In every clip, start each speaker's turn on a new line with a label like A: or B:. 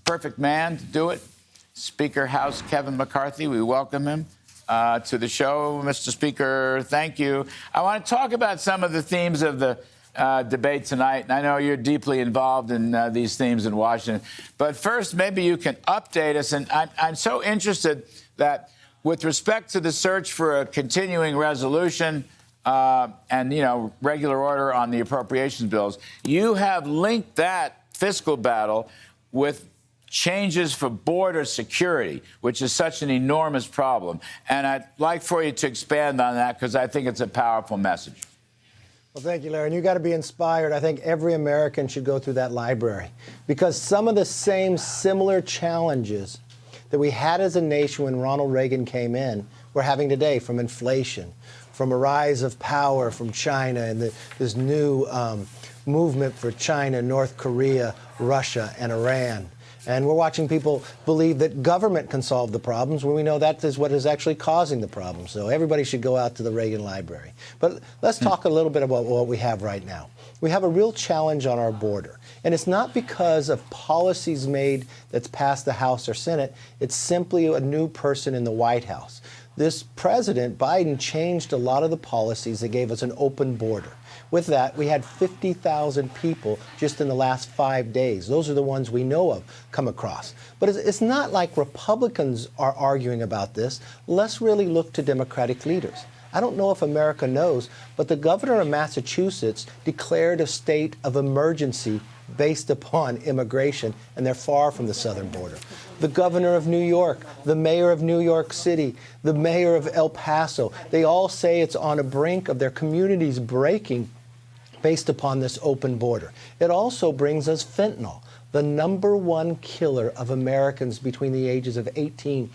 A: perfect man to do it. Speaker House Kevin McCarthy, we welcome him to the show. Mr. Speaker, thank you. I want to talk about some of the themes of the debate tonight. And I know you're deeply involved in these themes in Washington. But first, maybe you can update us. And I'm so interested that with respect to the search for a continuing resolution and, you know, regular order on the appropriations bills, you have linked that fiscal battle with changes for border security, which is such an enormous problem. And I'd like for you to expand on that because I think it's a powerful message.
B: Well, thank you, Larry. And you got to be inspired. I think every American should go through that library because some of the same similar challenges that we had as a nation when Ronald Reagan came in, we're having today, from inflation, from a rise of power from China and this new movement for China, North Korea, Russia, and Iran. And we're watching people believe that government can solve the problems when we know that is what is actually causing the problem. So everybody should go out to the Reagan Library. But let's talk a little bit about what we have right now. We have a real challenge on our border. And it's not because of policies made that's passed the House or Senate. It's simply a new person in the White House. This President Biden changed a lot of the policies that gave us an open border. With that, we had 50,000 people just in the last 5 days. Those are the ones we know of come across. But it's not like Republicans are arguing about this. Let's really look to Democratic leaders. I don't know if America knows, but the governor of Massachusetts declared a state of emergency based upon immigration, and they're far from the southern border. The governor of New York, the mayor of New York City, the mayor of El Paso, they all say it's on a brink of their communities breaking based upon this open border. It also brings us fentanyl, the #1 killer of Americans between the ages of 18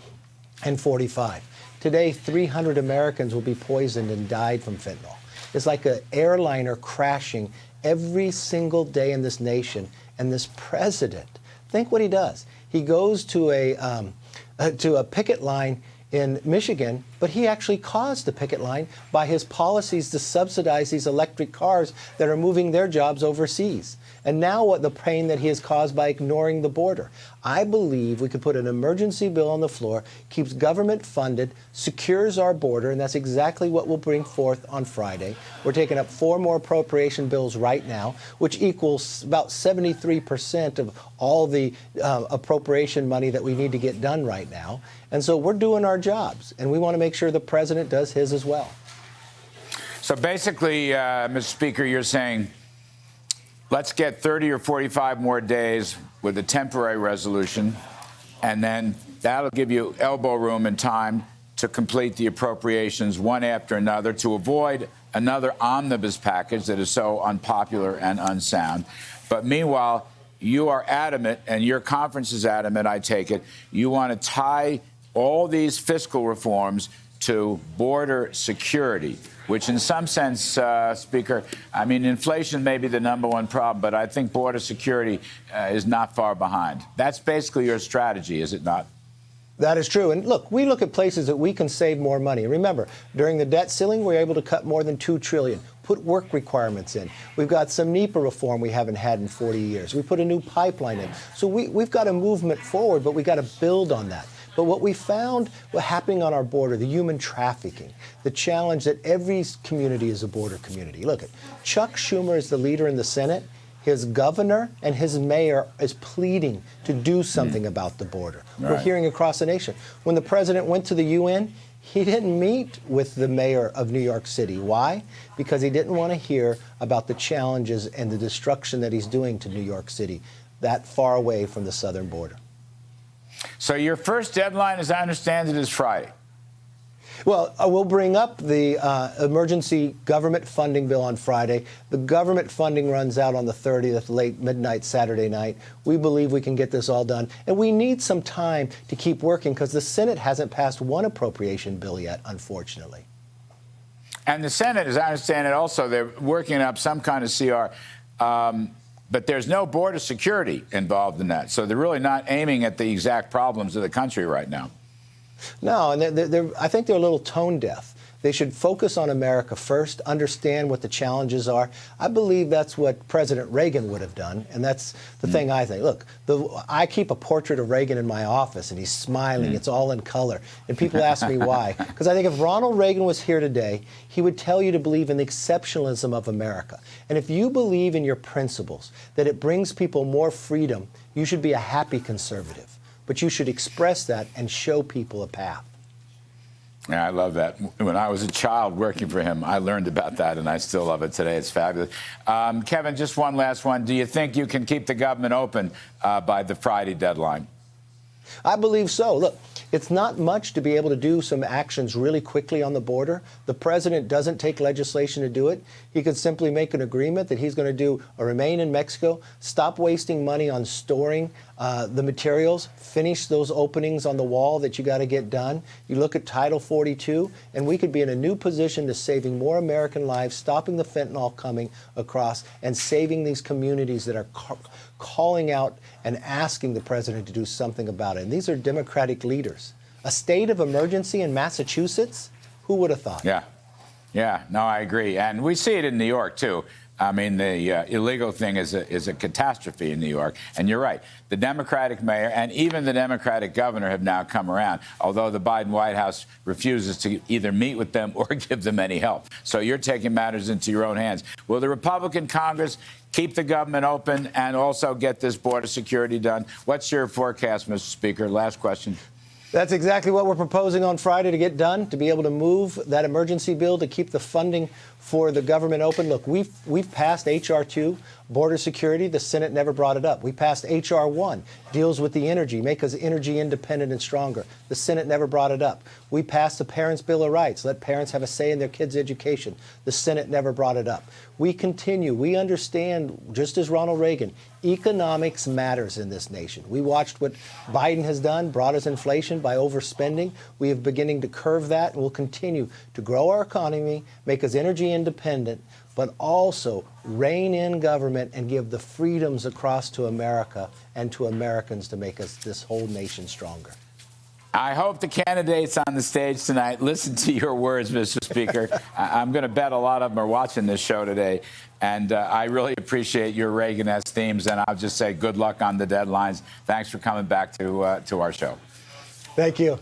B: and 45. Today, 300 Americans will be poisoned and died from fentanyl. It's like an airliner crashing every single day in this nation. And this president, think what he does. He goes to a picket line in Michigan, but he actually caused the picket line by his policies to subsidize these electric cars that are moving their jobs overseas. And now what the pain that he has caused by ignoring the border. I believe we could put an emergency bill on the floor, keeps government funded, secures our border, and that's exactly what we'll bring forth on Friday. We're taking up 4 more appropriation bills right now, which equals about 73% of all the appropriation money that we need to get done right now. And so we're doing our jobs, and we want to make sure the president does his as well.
A: So basically, Mr. Speaker, you're saying, let's get 30 or 45 more days with a temporary resolution, and then that'll give you elbow room and time to complete the appropriations one after another to avoid another omnibus package that is so unpopular and unsound. But meanwhile, you are adamant, and your conference is adamant, I take it, you want to tie all these fiscal reforms to border security, which in some sense, Speaker, I mean, inflation may be the #1 problem, but I think border security is not far behind. That's basically your strategy, is it not?
B: That is true. And look, we look at places that we can save more money. Remember, during the debt ceiling, we were able to cut more than $2 trillion, put work requirements in. We've got some NEPA reform we haven't had in 40 years. We put a new pipeline in. So we've got a movement forward, but we've got to build on that. But what we found happening on our border, the human trafficking, the challenge that every community is a border community. Look, Chuck Schumer is the leader in the Senate. His governor and his mayor is pleading to do something about the border. Right. We're hearing across the nation. When the president went to the UN, he didn't meet with the mayor of New York City. Why? Because he didn't want to hear about the challenges and the destruction that he's doing to New York City, that far away from the southern border.
A: So your first deadline, as I understand it, is Friday.
B: Well, we'll bring up the emergency government funding bill on Friday. The government funding runs out on the 30th, late midnight Saturday night. We believe we can get this all done. And we need some time to keep working because the Senate hasn't passed one appropriation bill yet, unfortunately.
A: And the Senate, as I understand it, also, they're working up some kind of CR. But there's no border security involved in that. So they're really not aiming at the exact problems of the country right now.
B: No, and I think they're a little tone deaf. They should focus on America first, understand what the challenges are. I believe that's what President Reagan would have done, and that's the thing I think. Look, I keep a portrait of Reagan in my office, and he's smiling. It's all in color. And people ask me why. Because I think if Ronald Reagan was here today, he would tell you to believe in the exceptionalism of America. And if you believe in your principles, that it brings people more freedom, you should be a happy conservative. But you should express that and show people a path.
A: Yeah, I love that. When I was a child working for him, I learned about that, and I still love it today. It's fabulous. Kevin, just one last one. Do you think you can keep the government open by the Friday deadline?
B: I believe so. Look, it's not much to be able to do some actions really quickly on the border. The president doesn't take legislation to do it. He could simply make an agreement that he's going to do a remain in Mexico, stop wasting money on storing the materials, finish those openings on the wall that you got to get done. You look at Title 42, and we could be in a new position to saving more American lives, stopping the fentanyl coming across, and saving these communities that are calling out and asking the president to do something about it. And these are Democratic leaders. A state of emergency in Massachusetts? Who would have thought?
A: Yeah. Yeah, no, I agree. And we see it in New York, too. I mean, the illegal thing is a catastrophe in New York. And you're right. The Democratic mayor and even the Democratic governor have now come around, although the Biden White House refuses to either meet with them or give them any help. So you're taking matters into your own hands. Will the Republican Congress keep the government open and also get this border security done? What's your forecast, Mr. Speaker? Last question.
B: That's exactly what we're proposing on Friday to get done, to be able to move that emergency bill to keep the funding for the government open. Look, we've passed H.R. 2, border security. The Senate never brought it up. We passed H.R. 1, deals with the energy, make us energy independent and stronger. The Senate never brought it up. We passed the Parents' Bill of Rights, let parents have a say in their kids' education. The Senate never brought it up. We continue. We understand, just as Ronald Reagan, economics matters in this nation. We watched what Biden has done, brought us inflation by overspending. We are beginning to curve that, and we'll continue to grow our economy, make us energy independent, but also rein in government and give the freedoms across to America and to Americans to make us this whole nation stronger.
A: I hope the candidates on the stage tonight listen to your words, Mr. Speaker. I'm going to bet a lot of them are watching this show today. And I really appreciate your Reagan-esque themes. And I'll just say good luck on the deadlines. Thanks for coming back to our show.
B: Thank you.